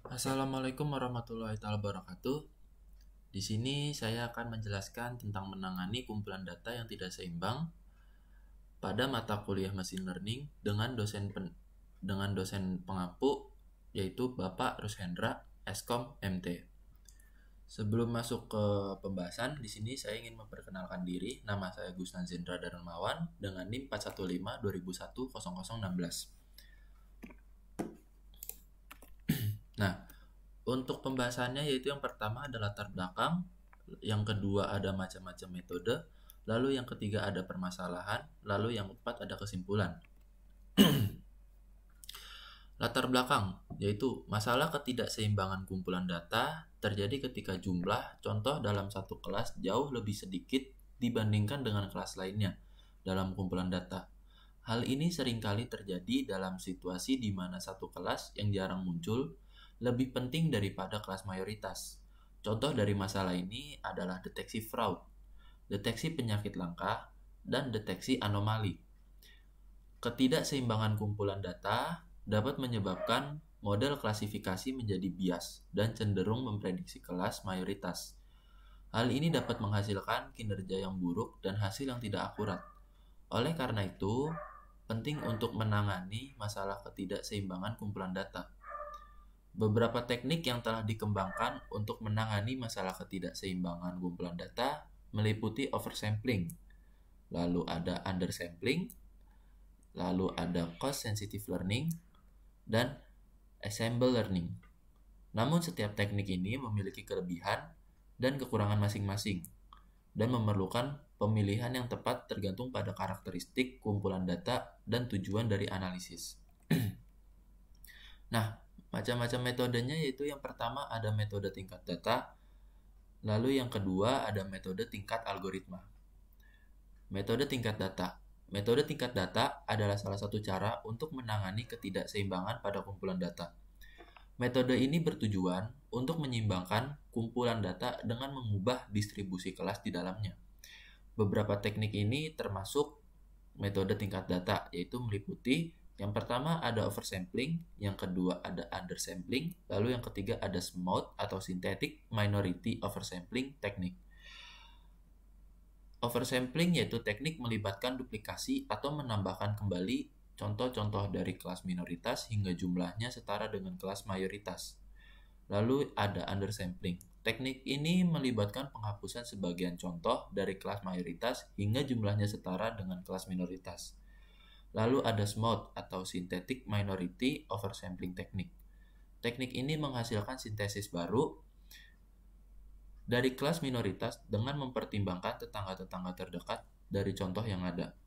Assalamualaikum warahmatullahi wabarakatuh. Di sini saya akan menjelaskan tentang menangani kumpulan data yang tidak seimbang pada mata kuliah Machine Learning dengan dosen pengampu yaitu Bapak Rushendra Eskom MT. Sebelum masuk ke pembahasan, di sini saya ingin memperkenalkan diri. Nama saya Gusnan Zendra Darmawan dengan NIM 415-2001-0016. Nah, untuk pembahasannya yaitu yang pertama ada latar belakang, yang kedua ada macam-macam metode, lalu yang ketiga ada permasalahan, lalu yang keempat ada kesimpulan. Latar belakang yaitu masalah ketidakseimbangan kumpulan data terjadi ketika jumlah contoh dalam satu kelas jauh lebih sedikit dibandingkan dengan kelas lainnya dalam kumpulan data. Hal ini seringkali terjadi dalam situasi di mana satu kelas yang jarang muncul lebih penting daripada kelas mayoritas. Contoh dari masalah ini adalah deteksi fraud, deteksi penyakit langka, dan deteksi anomali. Ketidakseimbangan kumpulan data dapat menyebabkan model klasifikasi menjadi bias dan cenderung memprediksi kelas mayoritas. Hal ini dapat menghasilkan kinerja yang buruk dan hasil yang tidak akurat. Oleh karena itu, penting untuk menangani masalah ketidakseimbangan kumpulan data. Beberapa teknik yang telah dikembangkan untuk menangani masalah ketidakseimbangan kumpulan data meliputi oversampling, lalu ada undersampling, lalu ada cost sensitive learning, dan ensemble learning. Namun setiap teknik ini memiliki kelebihan dan kekurangan masing-masing dan memerlukan pemilihan yang tepat tergantung pada karakteristik kumpulan data dan tujuan dari analisis. Nah, macam-macam metodenya yaitu yang pertama ada metode tingkat data, lalu yang kedua ada metode tingkat algoritma. Metode tingkat data. Metode tingkat data adalah salah satu cara untuk menangani ketidakseimbangan pada kumpulan data. Metode ini bertujuan untuk menyeimbangkan kumpulan data dengan mengubah distribusi kelas di dalamnya. Beberapa teknik ini termasuk metode tingkat data, yaitu meliputi yang pertama ada oversampling, yang kedua ada undersampling, lalu yang ketiga ada smooth atau synthetic minority oversampling teknik. Oversampling yaitu teknik melibatkan duplikasi atau menambahkan kembali contoh-contoh dari kelas minoritas hingga jumlahnya setara dengan kelas mayoritas. Lalu ada undersampling. Teknik ini melibatkan penghapusan sebagian contoh dari kelas mayoritas hingga jumlahnya setara dengan kelas minoritas. Lalu ada smooth atau synthetic minority oversampling teknik. Teknik ini menghasilkan sintesis baru dari kelas minoritas dengan mempertimbangkan tetangga-tetangga terdekat dari contoh yang ada.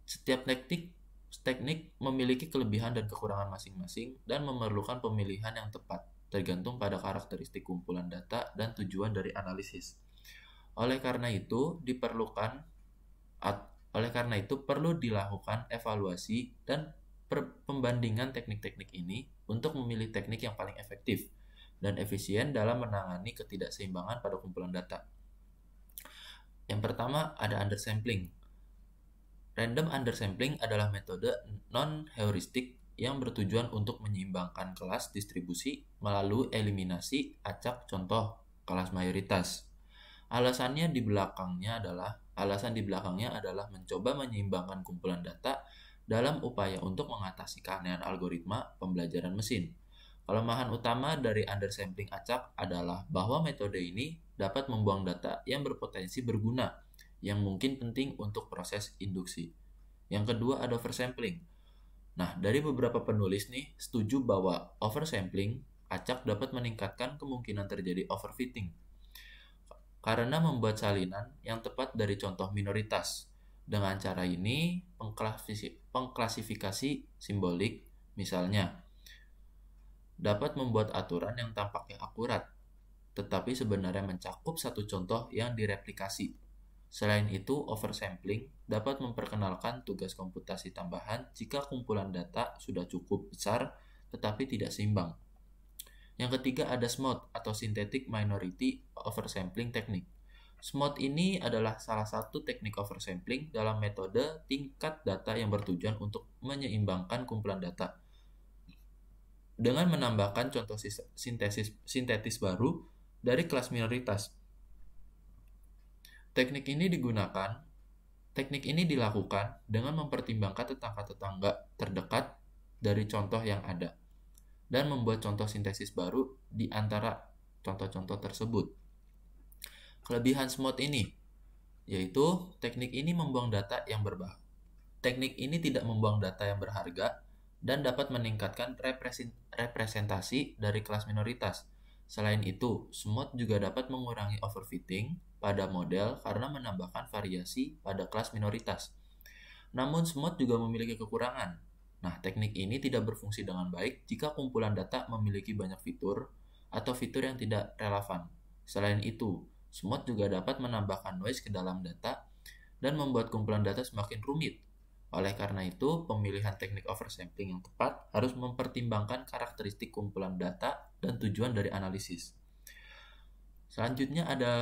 Setiap teknik memiliki kelebihan dan kekurangan masing-masing dan memerlukan pemilihan yang tepat tergantung pada karakteristik kumpulan data dan tujuan dari analisis. Oleh karena itu perlu dilakukan evaluasi dan pembandingan teknik-teknik ini untuk memilih teknik yang paling efektif dan efisien dalam menangani ketidakseimbangan pada kumpulan data. Yang pertama ada undersampling. Random undersampling adalah metode non-heuristik yang bertujuan untuk menyeimbangkan kelas distribusi melalui eliminasi acak contoh kelas mayoritas. Alasan di belakangnya adalah mencoba menyeimbangkan kumpulan data dalam upaya untuk mengatasi keanehan algoritma pembelajaran mesin. Kelemahan utama dari undersampling acak adalah bahwa metode ini dapat membuang data yang berpotensi berguna yang mungkin penting untuk proses induksi. Yang kedua ada oversampling. Nah, dari beberapa penulis setuju bahwa oversampling acak dapat meningkatkan kemungkinan terjadi overfitting karena membuat salinan yang tepat dari contoh minoritas. Dengan cara ini, pengklasifikasi simbolik misalnya dapat membuat aturan yang tampaknya akurat, tetapi sebenarnya mencakup satu contoh yang direplikasi. Selain itu, oversampling dapat memperkenalkan tugas komputasi tambahan jika kumpulan data sudah cukup besar tetapi tidak seimbang. Yang ketiga ada smooth atau synthetic minority oversampling teknik. Smooth ini adalah salah satu teknik oversampling dalam metode tingkat data yang bertujuan untuk menyeimbangkan kumpulan data dengan menambahkan contoh sintetis baru dari kelas minoritas. Teknik ini dilakukan dengan mempertimbangkan tetangga-tetangga terdekat dari contoh yang ada dan membuat contoh sintesis baru di antara contoh-contoh tersebut. Kelebihan SMOD ini yaitu teknik ini tidak membuang data yang berharga dan dapat meningkatkan representasi dari kelas minoritas. Selain itu, SMOD juga dapat mengurangi overfitting pada model karena menambahkan variasi pada kelas minoritas. Namun, SMOD juga memiliki kekurangan. Nah, teknik ini tidak berfungsi dengan baik jika kumpulan data memiliki banyak fitur atau fitur yang tidak relevan. Selain itu, SMOD juga dapat menambahkan noise ke dalam data dan membuat kumpulan data semakin rumit. Oleh karena itu, pemilihan teknik oversampling yang tepat harus mempertimbangkan karakteristik kumpulan data dan tujuan dari analisis. Selanjutnya ada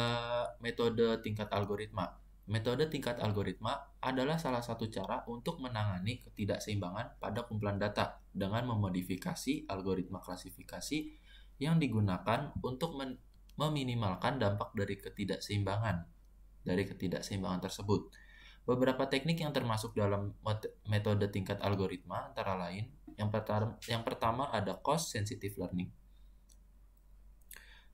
metode tingkat algoritma. Metode tingkat algoritma adalah salah satu cara untuk menangani ketidakseimbangan pada kumpulan data dengan memodifikasi algoritma klasifikasi yang digunakan untuk meminimalkan dampak dari ketidakseimbangan tersebut. Beberapa teknik yang termasuk dalam metode tingkat algoritma antara lain, yang pertama ada cost sensitive learning.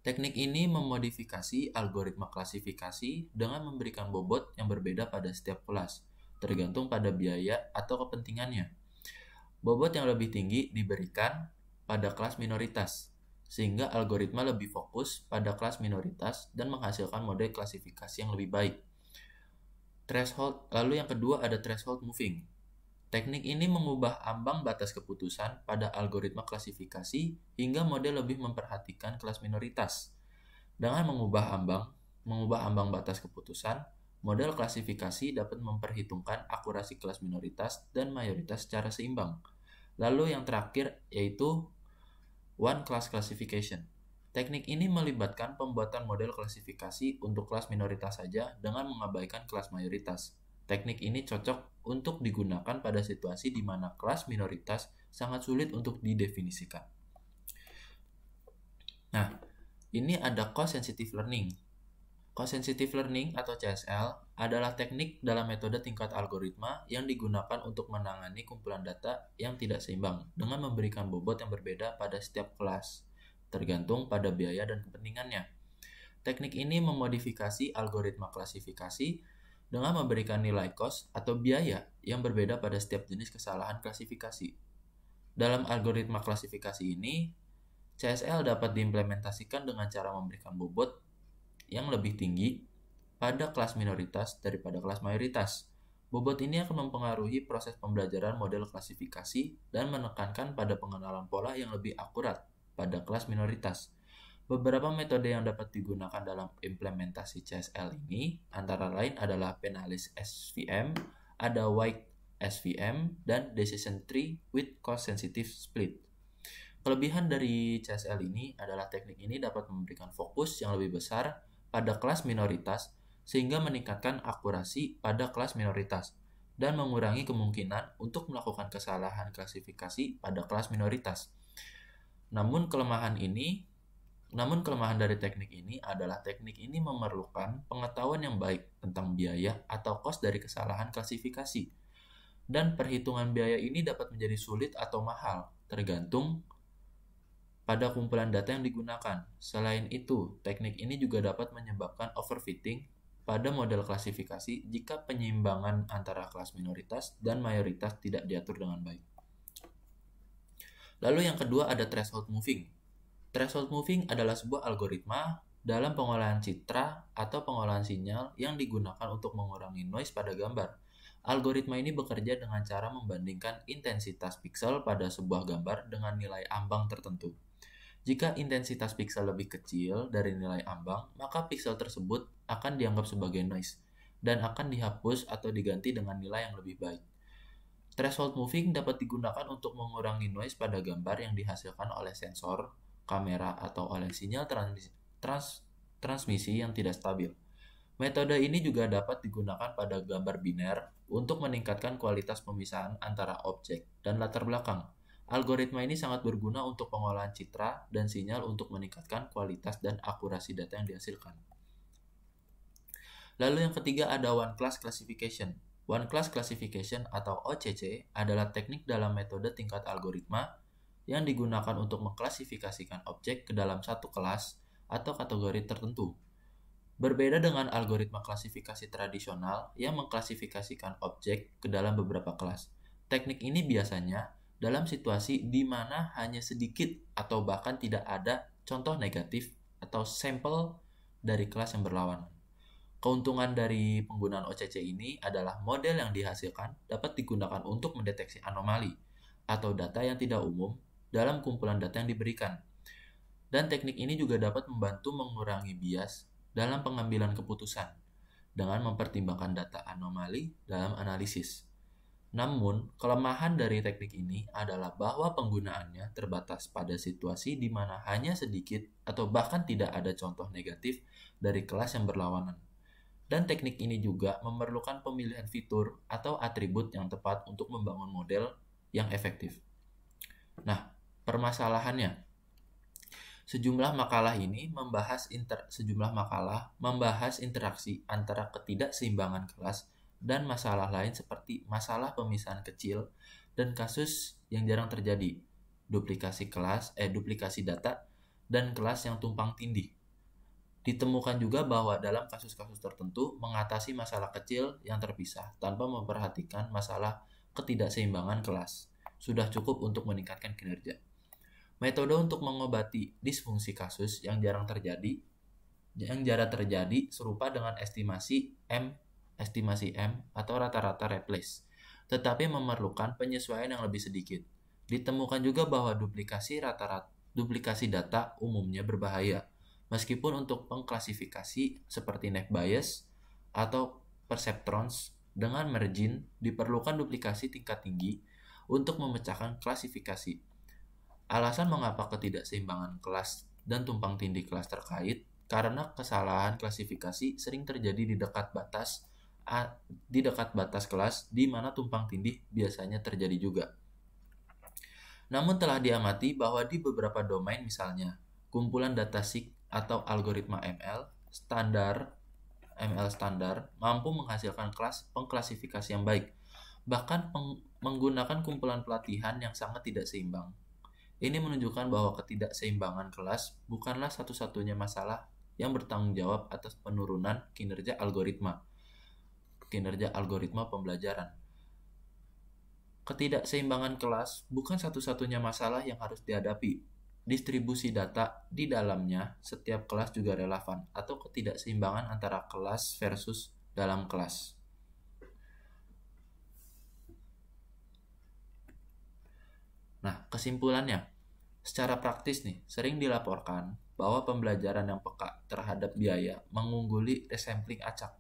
Teknik ini memodifikasi algoritma klasifikasi dengan memberikan bobot yang berbeda pada setiap kelas, tergantung pada biaya atau kepentingannya. Bobot yang lebih tinggi diberikan pada kelas minoritas, sehingga algoritma lebih fokus pada kelas minoritas dan menghasilkan model klasifikasi yang lebih baik. Lalu yang kedua ada threshold moving. Teknik ini mengubah ambang batas keputusan pada algoritma klasifikasi hingga model lebih memperhatikan kelas minoritas. Dengan mengubah ambang batas keputusan, model klasifikasi dapat memperhitungkan akurasi kelas minoritas dan mayoritas secara seimbang. Lalu yang terakhir yaitu one class classification. Teknik ini melibatkan pembuatan model klasifikasi untuk kelas minoritas saja dengan mengabaikan kelas mayoritas. Teknik ini cocok untuk digunakan pada situasi di mana kelas minoritas sangat sulit untuk didefinisikan. Nah, ini ada cost sensitive learning. Cost sensitive learning atau CSL adalah teknik dalam metode tingkat algoritma yang digunakan untuk menangani kumpulan data yang tidak seimbang dengan memberikan bobot yang berbeda pada setiap kelas, tergantung pada biaya dan kepentingannya. Teknik ini memodifikasi algoritma klasifikasi dengan memberikan nilai cost atau biaya yang berbeda pada setiap jenis kesalahan klasifikasi. Dalam algoritma klasifikasi ini, CSL dapat diimplementasikan dengan cara memberikan bobot yang lebih tinggi pada kelas minoritas daripada kelas mayoritas. Bobot ini akan mempengaruhi proses pembelajaran model klasifikasi dan menekankan pada pengenalan pola yang lebih akurat pada kelas minoritas. Beberapa metode yang dapat digunakan dalam implementasi CSL ini antara lain adalah Penalis SVM, ada White SVM, dan Decision Tree with Cost Sensitive Split. Kelebihan dari CSL ini adalah teknik ini dapat memberikan fokus yang lebih besar pada kelas minoritas sehingga meningkatkan akurasi pada kelas minoritas dan mengurangi kemungkinan untuk melakukan kesalahan klasifikasi pada kelas minoritas. Namun kelemahan dari teknik ini adalah teknik ini memerlukan pengetahuan yang baik tentang biaya atau cost dari kesalahan klasifikasi. Dan perhitungan biaya ini dapat menjadi sulit atau mahal, tergantung pada kumpulan data yang digunakan. Selain itu, teknik ini juga dapat menyebabkan overfitting pada model klasifikasi jika penyeimbangan antara kelas minoritas dan mayoritas tidak diatur dengan baik. Lalu yang kedua ada threshold moving. Threshold moving adalah sebuah algoritma dalam pengolahan citra atau pengolahan sinyal yang digunakan untuk mengurangi noise pada gambar. Algoritma ini bekerja dengan cara membandingkan intensitas piksel pada sebuah gambar dengan nilai ambang tertentu. Jika intensitas piksel lebih kecil dari nilai ambang, maka piksel tersebut akan dianggap sebagai noise dan akan dihapus atau diganti dengan nilai yang lebih baik. Threshold moving dapat digunakan untuk mengurangi noise pada gambar yang dihasilkan oleh sensor, kamera, atau oleh sinyal transmisi yang tidak stabil. Metode ini juga dapat digunakan pada gambar biner untuk meningkatkan kualitas pemisahan antara objek dan latar belakang. Algoritma ini sangat berguna untuk pengolahan citra dan sinyal untuk meningkatkan kualitas dan akurasi data yang dihasilkan. Lalu yang ketiga ada One Class Classification. One Class Classification atau OCC adalah teknik dalam metode tingkat algoritma yang digunakan untuk mengklasifikasikan objek ke dalam satu kelas atau kategori tertentu. Berbeda dengan algoritma klasifikasi tradisional yang mengklasifikasikan objek ke dalam beberapa kelas. Teknik ini biasanya dalam situasi di mana hanya sedikit atau bahkan tidak ada contoh negatif atau sampel dari kelas yang berlawanan. Keuntungan dari penggunaan OCC ini adalah model yang dihasilkan dapat digunakan untuk mendeteksi anomali atau data yang tidak umum dalam kumpulan data yang diberikan. Dan teknik ini juga dapat membantu mengurangi bias dalam pengambilan keputusan dengan mempertimbangkan data anomali dalam analisis. Namun, kelemahan dari teknik ini adalah bahwa penggunaannya terbatas pada situasi di mana hanya sedikit atau bahkan tidak ada contoh negatif dari kelas yang berlawanan. Dan teknik ini juga memerlukan pemilihan fitur atau atribut yang tepat untuk membangun model yang efektif. Nah, permasalahannya, sejumlah makalah membahas interaksi antara ketidakseimbangan kelas dan masalah lain seperti masalah pemisahan kecil dan kasus yang jarang terjadi, duplikasi data dan kelas yang tumpang tindih. Ditemukan juga bahwa dalam kasus-kasus tertentu mengatasi masalah kecil yang terpisah tanpa memperhatikan masalah ketidakseimbangan kelas sudah cukup untuk meningkatkan kinerja. Metode untuk mengobati disfungsi kasus yang jarang terjadi serupa dengan estimasi M atau rata-rata replace, tetapi memerlukan penyesuaian yang lebih sedikit. Ditemukan juga bahwa duplikasi data umumnya berbahaya, meskipun untuk pengklasifikasi seperti net bias atau perceptrons dengan margin diperlukan duplikasi tingkat tinggi untuk memecahkan klasifikasi. Alasan mengapa ketidakseimbangan kelas dan tumpang tindih kelas terkait karena kesalahan klasifikasi sering terjadi di dekat batas kelas di mana tumpang tindih biasanya terjadi juga. Namun telah diamati bahwa di beberapa domain misalnya kumpulan data SIG atau algoritma ML standar mampu menghasilkan kelas pengklasifikasi yang baik, bahkan menggunakan kumpulan pelatihan yang sangat tidak seimbang. Ini menunjukkan bahwa ketidakseimbangan kelas bukanlah satu-satunya masalah yang bertanggung jawab atas penurunan kinerja algoritma pembelajaran. Ketidakseimbangan kelas bukan satu-satunya masalah yang harus dihadapi. Distribusi data di dalamnya setiap kelas juga relevan atau ketidakseimbangan antara kelas versus dalam kelas. Nah, kesimpulannya, secara praktis nih, sering dilaporkan bahwa pembelajaran yang peka terhadap biaya mengungguli resampling acak.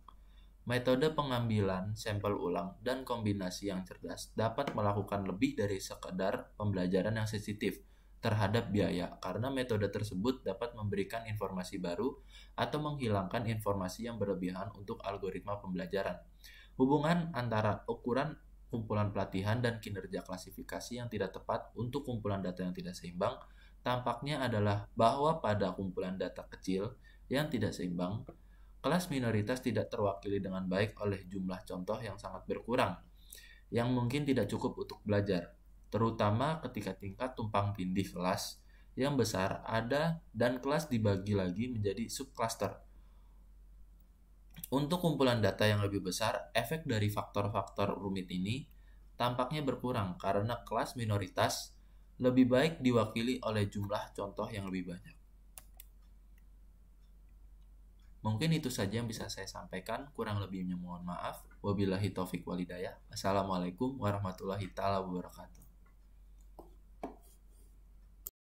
Metode pengambilan sampel ulang dan kombinasi yang cerdas dapat melakukan lebih dari sekedar pembelajaran yang sensitif terhadap biaya karena metode tersebut dapat memberikan informasi baru atau menghilangkan informasi yang berlebihan untuk algoritma pembelajaran. Hubungan antara ukuran kumpulan pelatihan dan kinerja klasifikasi yang tidak tepat untuk kumpulan data yang tidak seimbang tampaknya adalah bahwa pada kumpulan data kecil yang tidak seimbang, kelas minoritas tidak terwakili dengan baik oleh jumlah contoh yang sangat berkurang, yang mungkin tidak cukup untuk belajar, terutama ketika tingkat tumpang tindih kelas yang besar ada dan kelas dibagi lagi menjadi subcluster. Untuk kumpulan data yang lebih besar, efek dari faktor-faktor rumit ini tampaknya berkurang karena kelas minoritas lebih baik diwakili oleh jumlah contoh yang lebih banyak. Mungkin itu saja yang bisa saya sampaikan, kurang lebihnya mohon maaf. Wabillahi taufik walhidayah. Assalamualaikum warahmatullahi wabarakatuh.